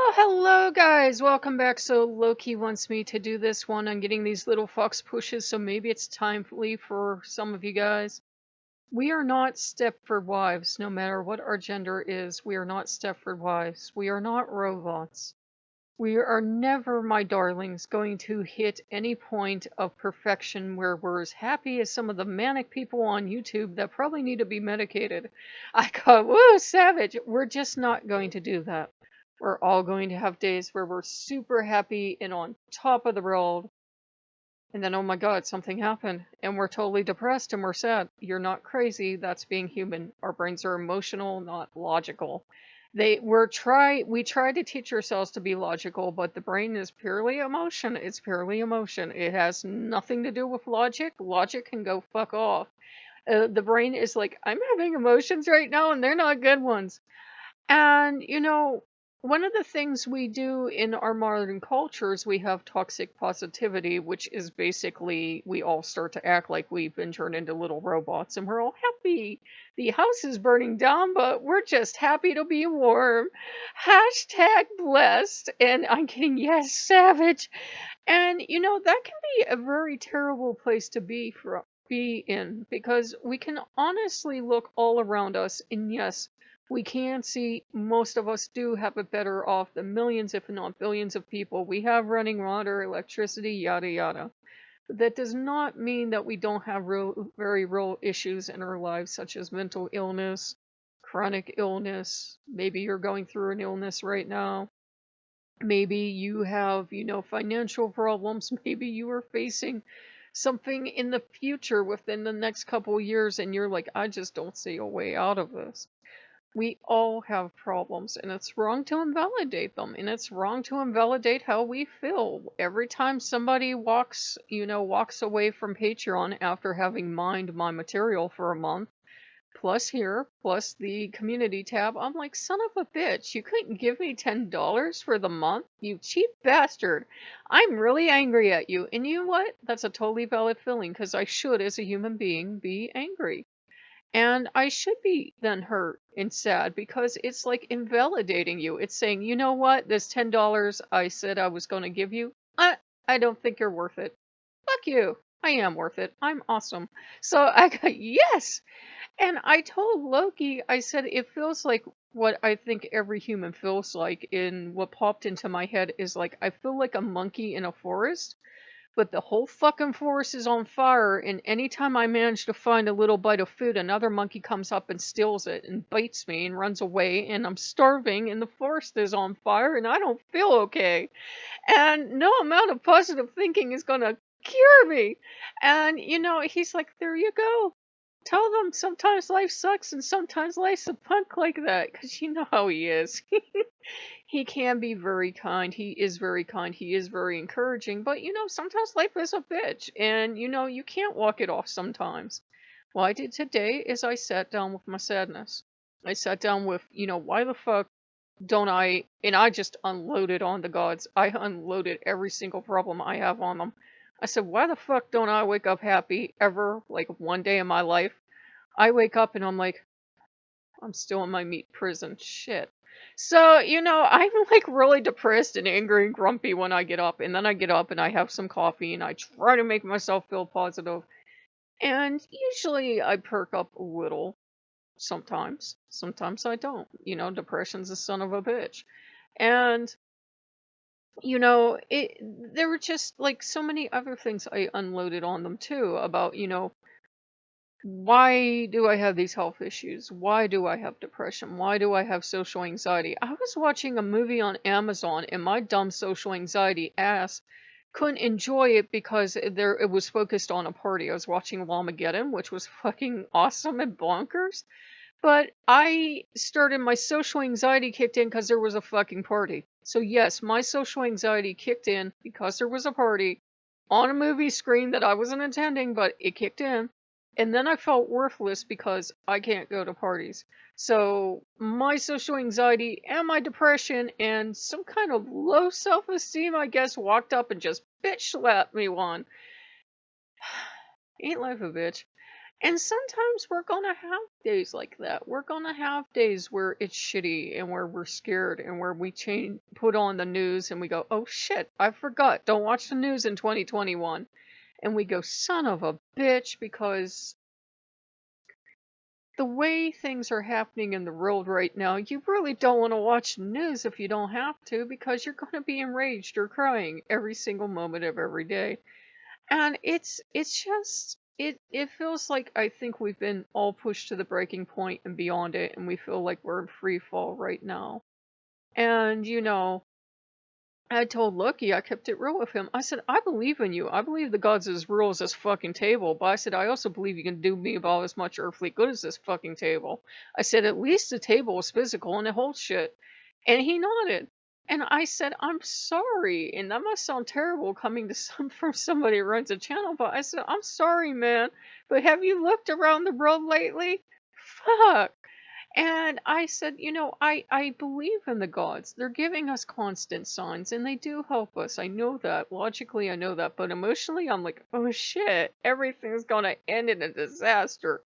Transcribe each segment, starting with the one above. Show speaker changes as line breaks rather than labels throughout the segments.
Well, hello guys, welcome back. So Loki wants me to do this one. I'm getting these little fox pushes, so maybe it's timely for some of you guys. We are not Stepford wives, no matter what our gender is. We are not Stepford wives. We are not robots. We are never, my darlings, going to hit any point of perfection where we're as happy as some of the manic people on YouTube that probably need to be medicated. I go, woo, savage. We're just not going to do that. We're all going to have days where we're super happy and on top of the world. And then, oh my God, something happened. And we're totally depressed and we're sad. You're not crazy. That's being human. Our brains are emotional, not logical. We try to teach ourselves to be logical, but the brain is purely emotion. It's purely emotion. It has nothing to do with logic. Logic can go fuck off. The brain is like, I'm having emotions right now and they're not good ones. And, one of the things we do in our modern cultures, we have toxic positivity, which is basically we all start to act like we've been turned into little robots and we're all happy. The house is burning down, but we're just happy to be warm. Hashtag blessed. And I'm kidding, yes, savage. And, that can be a very terrible place to be in because we can honestly look all around us and yes, we can see most of us do have it better off than millions, if not billions of people. We have running water, electricity, yada yada. But that does not mean that we don't have very real issues in our lives, such as mental illness, chronic illness. Maybe you're going through an illness right now. Maybe you have, financial problems. Maybe you are facing something in the future within the next couple years and you're like, I just don't see a way out of this. We all have problems, and it's wrong to invalidate them, and it's wrong to invalidate how we feel. Every time somebody walks away from Patreon after having mined my material for a month, plus the community tab, I'm like, son of a bitch, you couldn't give me $10 for the month? You cheap bastard. I'm really angry at you. And you know what? That's a totally valid feeling, because I should, as a human being, be angry. And I should be then hurt and sad because it's like invalidating you. It's saying, you know what, this $10 I said I was going to give you, I don't think you're worth it. Fuck you. I am worth it. I'm awesome. So I go, yes. And I told Loki, I said, it feels like what I think every human feels like. And what popped into my head is like, I feel like a monkey in a forest, but the whole fucking forest is on fire, and anytime I manage to find a little bite of food, another monkey comes up and steals it and bites me and runs away, and I'm starving, and the forest is on fire, and I don't feel okay. And no amount of positive thinking is gonna cure me. And, he's like, there you go. Tell them sometimes life sucks and sometimes life's a punk like that, because you know how he is. He can be very kind. He is very kind. He is very encouraging. But, sometimes life is a bitch. And, you can't walk it off sometimes. What I did today is I sat down with my sadness. I sat down with, why the fuck don't I, and I just unloaded on the gods. I unloaded every single problem I have on them. I said, why the fuck don't I wake up happy ever, like one day in my life? I wake up and I'm like, I'm still in my meat prison. Shit. So, I'm like really depressed and angry and grumpy when I get up. And then I get up and I have some coffee and I try to make myself feel positive. And usually I perk up a little. Sometimes. Sometimes I don't. Depression's a son of a bitch. And, there were just like so many other things I unloaded on them too about, why do I have these health issues? Why do I have depression? Why do I have social anxiety? I was watching a movie on Amazon and my dumb social anxiety ass couldn't enjoy it because it was focused on a party. I was watching Lamageddon, which was fucking awesome and bonkers. But my social anxiety kicked in because there was a fucking party. So yes, my social anxiety kicked in because there was a party on a movie screen that I wasn't attending, but it kicked in. And then I felt worthless because I can't go to parties. So my social anxiety and my depression and some kind of low self-esteem, I guess, walked up and just bitch slapped me one. Ain't life a bitch? And sometimes we're gonna have days like that. We're gonna have days where it's shitty and where we're scared and where we put on the news and we go, oh shit, I forgot. Don't watch the news in 2021. And we go, son of a bitch, because the way things are happening in the world right now, you really don't want to watch the news if you don't have to, because you're going to be enraged or crying every single moment of every day. And it's just it feels like I think we've been all pushed to the breaking point and beyond it, and we feel like we're in free fall right now. And I told Loki, I kept it real with him. I said, I believe in you. I believe the gods as real as this fucking table. But I said, I also believe you can do me about as much earthly good as this fucking table. I said, at least the table is physical and it holds shit. And he nodded. And I said, I'm sorry. And that must sound terrible coming to from somebody who runs a channel. But I said, I'm sorry, man. But have you looked around the world lately? Fuck. And I said, I believe in the gods. They're giving us constant signs and they do help us. I know that. Logically, I know that. But emotionally, I'm like, oh shit, everything's gonna end in a disaster.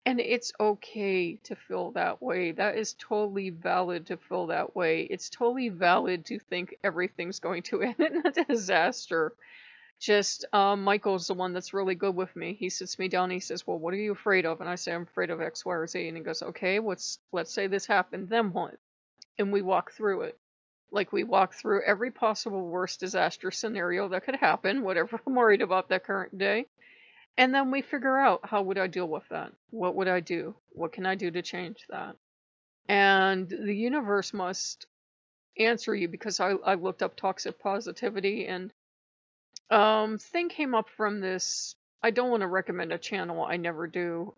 And it's okay to feel that way. That is totally valid to feel that way. It's totally valid to think everything's going to end in a disaster. Just Michael's the one that's really good with me. He sits me down and he says, well, what are you afraid of? And I say, I'm afraid of X, Y, or Z. And he goes, okay, let's say this happened, then what? And we walk through it. Like we walk through every possible worst disaster scenario that could happen, whatever I'm worried about that current day. And then we figure out, how would I deal with that? What would I do? What can I do to change that? And the universe must answer you, because I looked up toxic positivity, and thing came up from this. I don't want to recommend a channel. I never do.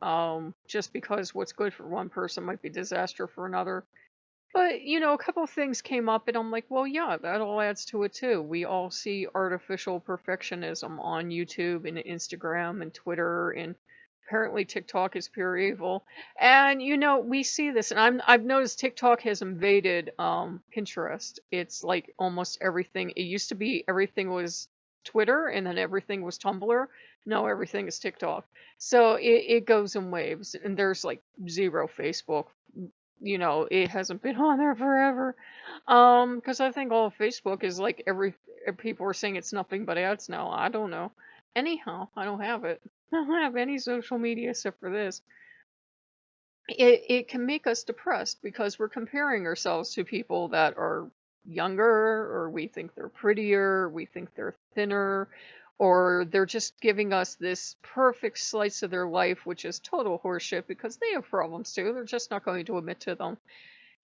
Just because what's good for one person might be disaster for another. But, a couple of things came up, and I'm like, well, yeah, that all adds to it too. We all see artificial perfectionism on YouTube and Instagram and Twitter, and apparently TikTok is pure evil. And, we see this, and I've noticed TikTok has invaded Pinterest. It's like almost everything. It used to be everything was Twitter, and then everything was Tumblr. Now everything is TikTok. So it goes in waves, and there's like zero Facebook. It hasn't been on there forever. Because I think all of Facebook is like people are saying it's nothing but ads now. I don't know. Anyhow, I don't have it. I don't have any social media except for this. It can make us depressed because we're comparing ourselves to people that are younger, or we think they're prettier, we think they're thinner, or they're just giving us this perfect slice of their life, which is total horseshit, because they have problems too. They're just not going to admit to them.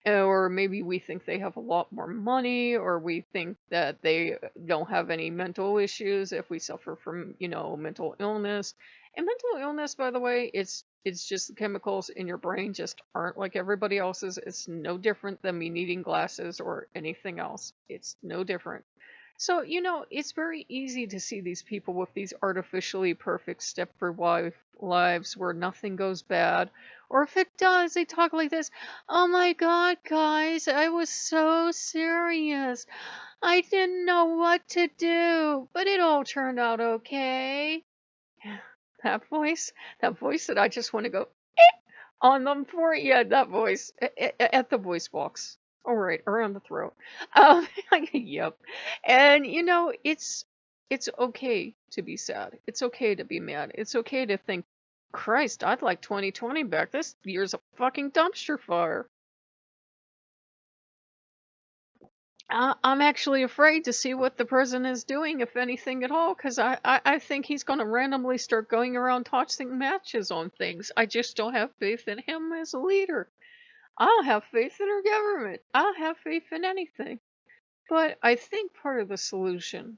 Or maybe we think they have a lot more money, or we think that they don't have any mental issues if we suffer from, mental illness. And mental illness, by the way, it's just the chemicals in your brain just aren't like everybody else's. It's no different than me needing glasses or anything else. It's no different. So, it's very easy to see these people with these artificially perfect Stepford wife lives where nothing goes bad. Or if it does, they talk like this. Oh my God, guys, I was so serious. I didn't know what to do, but it all turned out okay. That voice that I just want to go on them for it. Yeah, that voice at the voice box. All right, around the throat. Um, yep. And it's okay to be sad. It's okay to be mad. It's okay to think, Christ, I'd like 2020 back. This year's a fucking dumpster fire. I'm actually afraid to see what the president is doing, if anything at all, because I think he's going to randomly start going around tossing matches on things. I just don't have faith in him as a leader. I don't have faith in our government. I don't have faith in anything. But I think part of the solution,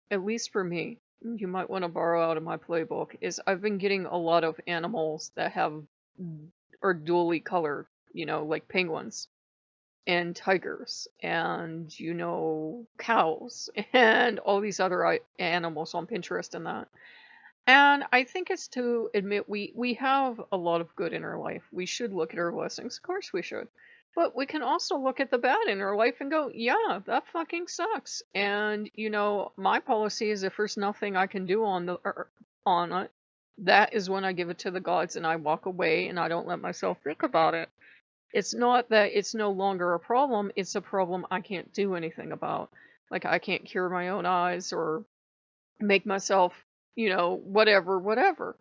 at least for me, you might want to borrow out of my playbook, is I've been getting a lot of animals that are dually colored, like penguins and tigers and cows and all these other animals on Pinterest and that. And I think it's to admit we have a lot of good in our life. We should look at our blessings. Of course we should. But we can also look at the bad in our life and go, yeah, that fucking sucks. And my policy is, if there's nothing I can do on it, that is when I give it to the gods and I walk away and I don't let myself think about it. It's not that it's no longer a problem, it's a problem I can't do anything about. Like, I can't cure my own eyes or make myself, whatever.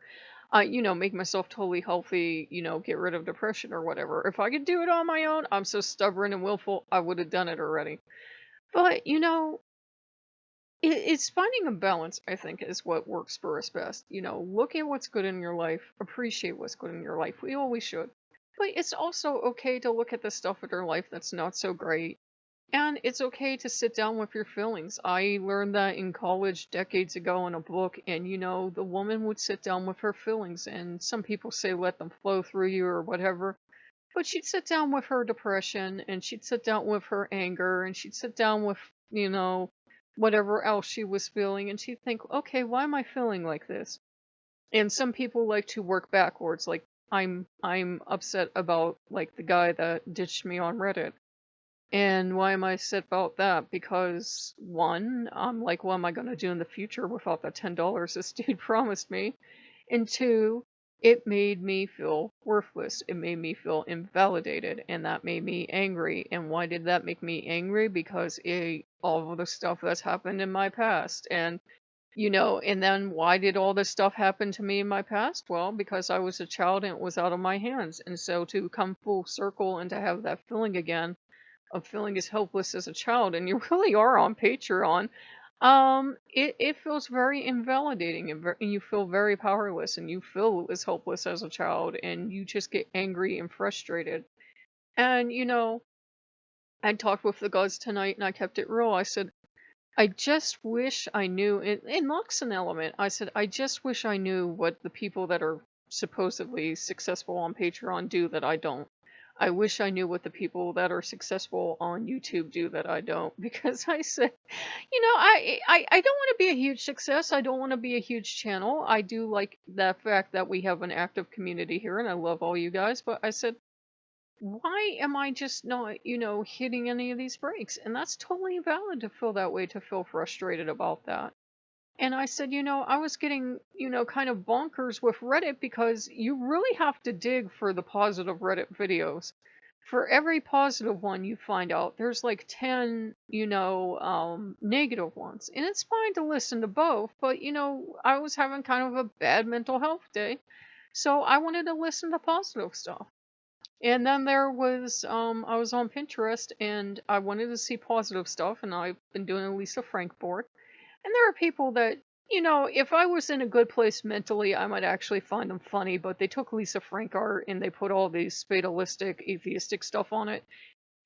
Make myself totally healthy, get rid of depression or whatever. If I could do it on my own, I'm so stubborn and willful, I would have done it already. But, it's finding a balance, I think, is what works for us best. Look at what's good in your life, appreciate what's good in your life. We always should. But it's also okay to look at the stuff in your life that's not so great. And it's okay to sit down with your feelings. I learned that in college decades ago in a book, and the woman would sit down with her feelings, and some people say let them flow through you or whatever. But she'd sit down with her depression, and she'd sit down with her anger, and she'd sit down with, you know, whatever else she was feeling, and she'd think, okay, why am I feeling like this? And some people like to work backwards, like I'm upset about like the guy that ditched me on Reddit. And why am I upset about that? Because one, I'm like, what am I gonna do in the future without the $10 this dude promised me? And two, it made me feel worthless. It made me feel invalidated, and that made me angry. And why did that make me angry? Because all of the stuff that's happened in my past. And then why did all this stuff happen to me in my past? Well, because I was a child and it was out of my hands. And so to come full circle and to have that feeling again of feeling as helpless as a child, and you really are on Patreon, it feels very invalidating, and you feel very powerless, and you feel as helpless as a child, and you just get angry and frustrated. And I talked with the gods tonight, and I kept it real. I said, I just wish I knew, in Lux an element, I said, I just wish I knew what the people that are supposedly successful on Patreon do that I don't. I wish I knew what the people that are successful on YouTube do that I don't. Because I said, I don't want to be a huge success. I don't want to be a huge channel. I do like the fact that we have an active community here, and I love all you guys. But I said, why am I just not, hitting any of these breaks? And that's totally valid to feel that way, to feel frustrated about that. And I said, I was getting, kind of bonkers with Reddit because you really have to dig for the positive Reddit videos. For every positive one you find out, there's like 10, negative ones. And it's fine to listen to both, but, I was having kind of a bad mental health day. So I wanted to listen to positive stuff. And then there was, I was on Pinterest and I wanted to see positive stuff, and I've been doing a Lisa Frank board. And there are people that, if I was in a good place mentally, I might actually find them funny, but they took Lisa Frank art and they put all these fatalistic, atheistic stuff on it.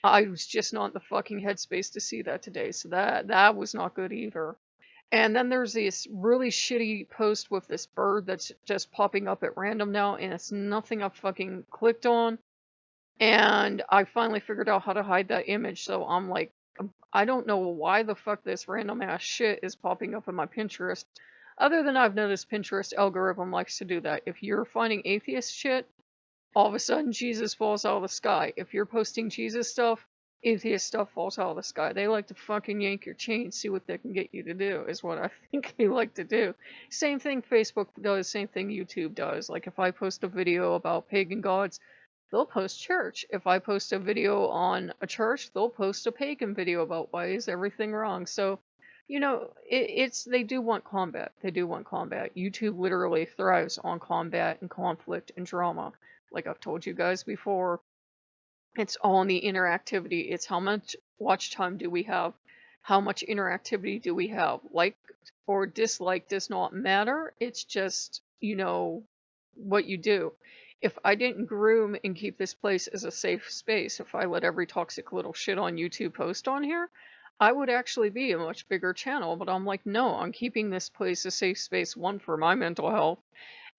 I was just not in the fucking headspace to see that today, so that was not good either. And then there's this really shitty post with this bird that's just popping up at random now, and it's nothing I've fucking clicked on. And I finally figured out how to hide that image, so I'm like, I don't know why the fuck this random ass shit is popping up in my Pinterest. Other than I've noticed Pinterest algorithm likes to do that. If you're finding atheist shit, all of a sudden Jesus falls out of the sky. If you're posting Jesus stuff, atheist stuff falls out of the sky. They like to fucking yank your chain, see what they can get you to do, is what I think they like to do. Same thing Facebook does, same thing YouTube does. Like if I post a video about pagan gods, they'll post church. If I post a video on a church, they'll post a pagan video about why is everything wrong. So, it's they do want combat. They do want combat. YouTube literally thrives on combat and conflict and drama. Like I've told you guys before, it's all in the interactivity. It's how much watch time do we have? How much interactivity do we have? Like or dislike does not matter. It's just, what you do. If I didn't groom and keep this place as a safe space, if I let every toxic little shit on YouTube post on here, I would actually be a much bigger channel. But I'm like, no, I'm keeping this place a safe space, one, for my mental health,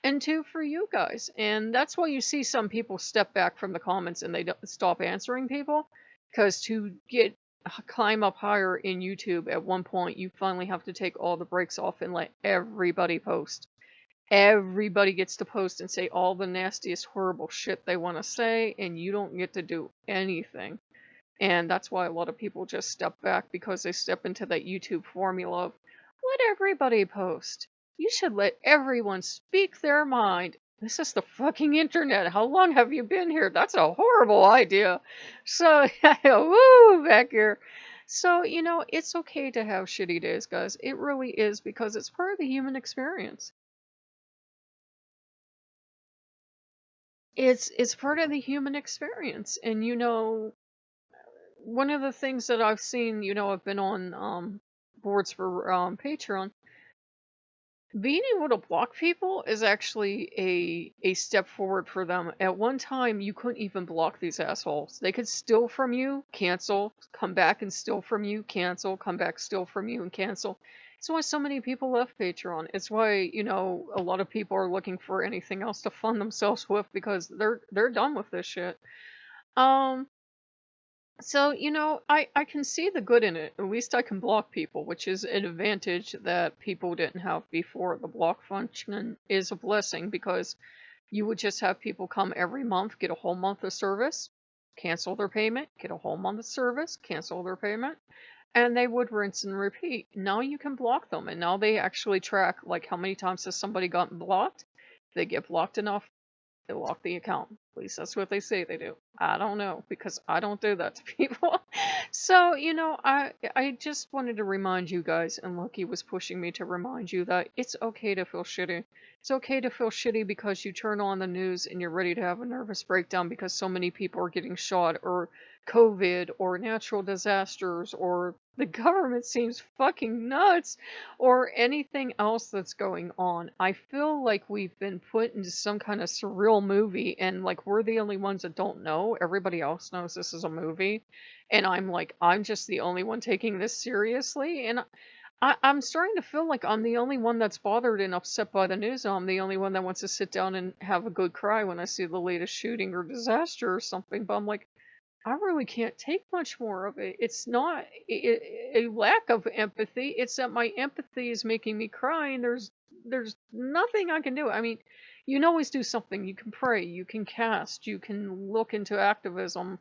and two, for you guys. And that's why you see some people step back from the comments and they don't stop answering people. Because to climb up higher in YouTube, at one point, you finally have to take all the brakes off and let everybody post. Everybody gets to post and say all the nastiest, horrible shit they want to say, and you don't get to do anything. And that's why a lot of people just step back, because they step into that YouTube formula of let everybody post. You should let everyone speak their mind. This is the fucking internet. How long have you been here? That's a horrible idea. So, woo, back here. So, it's okay to have shitty days, guys. It really is because it's part of the human experience. It's part of the human experience. And one of the things that I've seen, I've been on boards for Patreon. Being able to block people is actually a step forward for them. At one time, you couldn't even block these assholes. They could steal from you, cancel, come back and steal from you, cancel, come back, steal from you, and cancel. It's why so many people left Patreon. It's why, a lot of people are looking for anything else to fund themselves with because they're done with this shit. Um, so, I can see the good in it. At least I can block people, which is an advantage that people didn't have before. The block function is a blessing because you would just have people come every month, get a whole month of service, cancel their payment, get a whole month of service, cancel their payment, and they would rinse and repeat. Now you can block them, and now they actually track, like, how many times has somebody gotten blocked. If they get blocked enough, they lock the account. At least that's what they say they do. I don't know because I don't do that to people. So, I just wanted to remind you guys, and Loki was pushing me to remind you that it's okay to feel shitty. It's okay to feel shitty because you turn on the news and you're ready to have a nervous breakdown because so many people are getting shot or COVID or natural disasters or the government seems fucking nuts or anything else that's going on. I feel like we've been put into some kind of surreal movie and like we're the only ones that don't know. Everybody else knows this is a movie. And I'm like, I'm just the only one taking this seriously. And I'm starting to feel like I'm the only one that's bothered and upset by the news. I'm the only one that wants to sit down and have a good cry when I see the latest shooting or disaster or something. But I'm like, I really can't take much more of it. It's not a lack of empathy. It's that my empathy is making me cry, and there's nothing I can do. I mean, you can always do something. You can pray, you can cast, you can look into activism,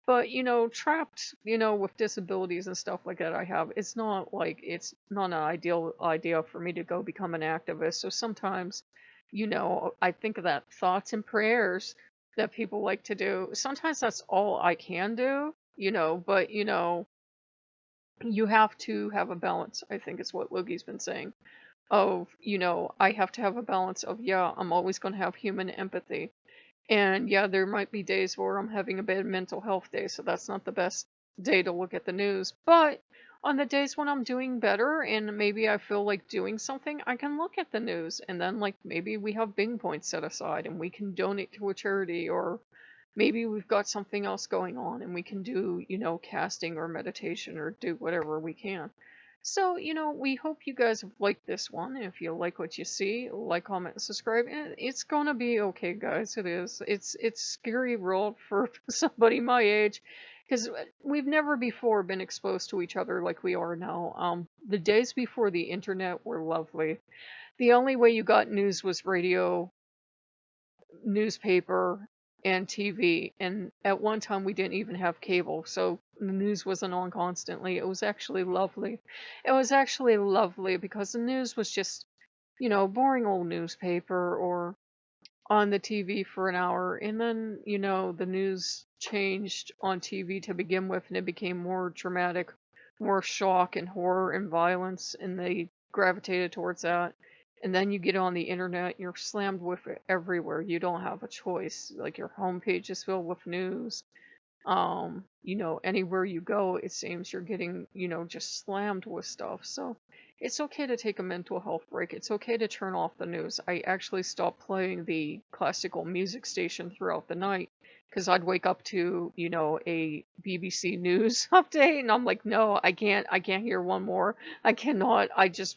but trapped, with disabilities and stuff like that I have, it's not an ideal idea for me to go become an activist. So sometimes, I think of that thoughts and prayers that people like to do. Sometimes that's all I can do, but you have to have a balance, I think is what Logi's been saying. Of, I have to have a balance of, yeah, I'm always going to have human empathy. And yeah, there might be days where I'm having a bad mental health day, so that's not the best day to look at the news. But on the days when I'm doing better and maybe I feel like doing something, I can look at the news and then like maybe we have Bing points set aside and we can donate to a charity, or maybe we've got something else going on and we can do, casting or meditation or do whatever we can. So, we hope you guys have liked this one. If you like what you see, like, comment, and subscribe. And it's gonna be okay, guys. It is. It's scary world for somebody my age, because we've never before been exposed to each other like we are now. The days before the internet were lovely. The only way you got news was radio, newspaper, and TV. And at one time, we didn't even have cable, so the news wasn't on constantly. It was actually lovely. It was actually lovely because the news was just, boring old newspaper or on the TV for an hour. And then, the news changed on TV to begin with, and it became more dramatic, more shock and horror and violence, and they gravitated towards that. And then you get on the internet, you're slammed with it everywhere. You don't have a choice. Like your homepage is filled with news. Anywhere you go, it seems you're getting, just slammed with stuff. So it's okay to take a mental health break. It's okay to turn off the news. I actually stopped playing the classical music station throughout the night because I'd wake up to, a BBC News update and I'm like, no, I can't hear one more. I cannot.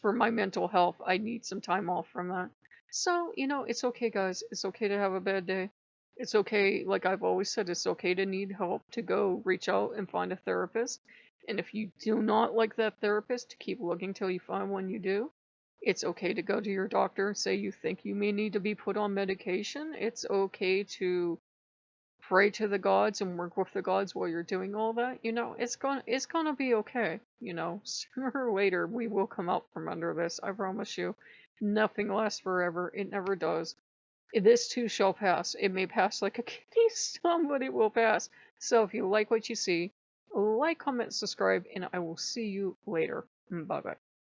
For my mental health, I need some time off from that. So, it's okay, guys. It's okay to have a bad day. It's okay, like I've always said, it's okay to need help, to go reach out and find a therapist. And if you do not like that therapist, to keep looking till you find one you do. It's okay to go to your doctor and say you think you may need to be put on medication. It's okay to pray to the gods and work with the gods while you're doing all that, it's gonna be okay. Sooner or later we will come out from under this. I promise you. Nothing lasts forever. It never does. This too shall pass. It may pass like a kidney stone, but it will pass. So if you like what you see, like, comment, subscribe, and I will see you later. Bye bye.